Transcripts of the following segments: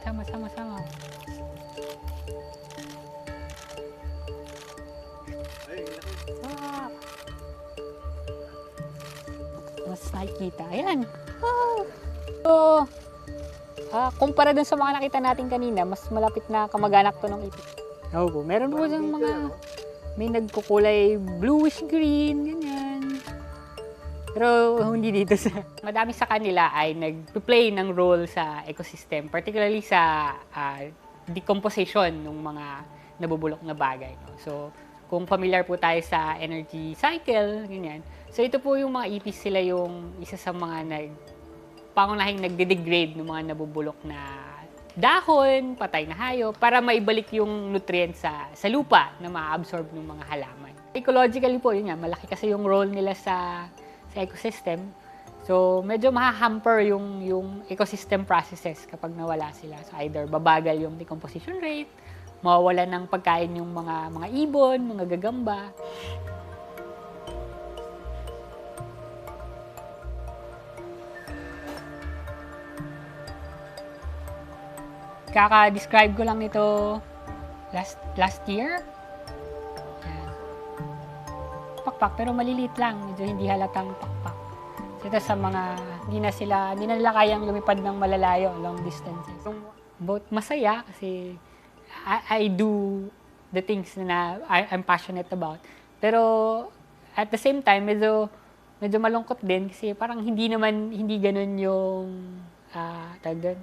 Sama-sama. Ah, mas nakikita. Ayan. Wow. So, kumpara dun sa mga nakita natin kanina, mas malapit na kamag-anak to ng ipis. Oo po. Meron po siyang mga, may nagkukulay bluish green, ganyan. Pero hindi dito sa... Madami sa kanila ay nag-play ng role sa ecosystem, particularly sa decomposition ng mga nabubulok na bagay. No? So, kung familiar po tayo sa energy cycle, ganyan. So, ito po yung mga ipis, sila yung isa sa mga pangunahing nagde-degrade ng mga nabubulok na dahon, patay na hayop, para maibalik yung nutrients sa lupa na ma-absorb ng mga halaman. Ecologically po, yun nga, malaki kasi yung role nila sa ecosystem. So, medyo mahahamper yung ecosystem processes kapag nawala sila. So, either babagal yung decomposition rate, mawawala ng pagkain yung mga ibon, mga gagamba. Kaka-describe ko lang nito last year. Yan. Pakpak, pero maliliit lang. Medyo hindi halatang pakpak. So, ito sa mga, hindi na nila kayang lumipad ng malalayo, long distances. Both masaya kasi I do the things na I'm passionate about. Pero at the same time, medyo malungkot din kasi parang hindi ganun yung tawag doon,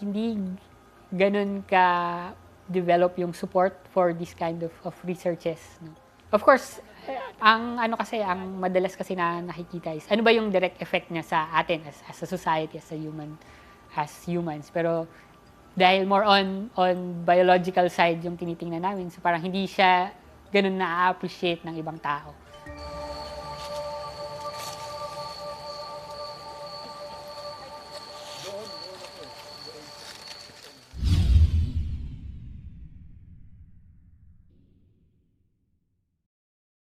hindi ganun ka develop yung support for this kind of researches. No? Of course, ang madalas kasi na nakikita is, ano ba yung direct effect niya sa atin as a society, as humans. Pero dahil more on biological side yung tinitingnan namin, so parang hindi siya ganun na-appreciate ng ibang tao.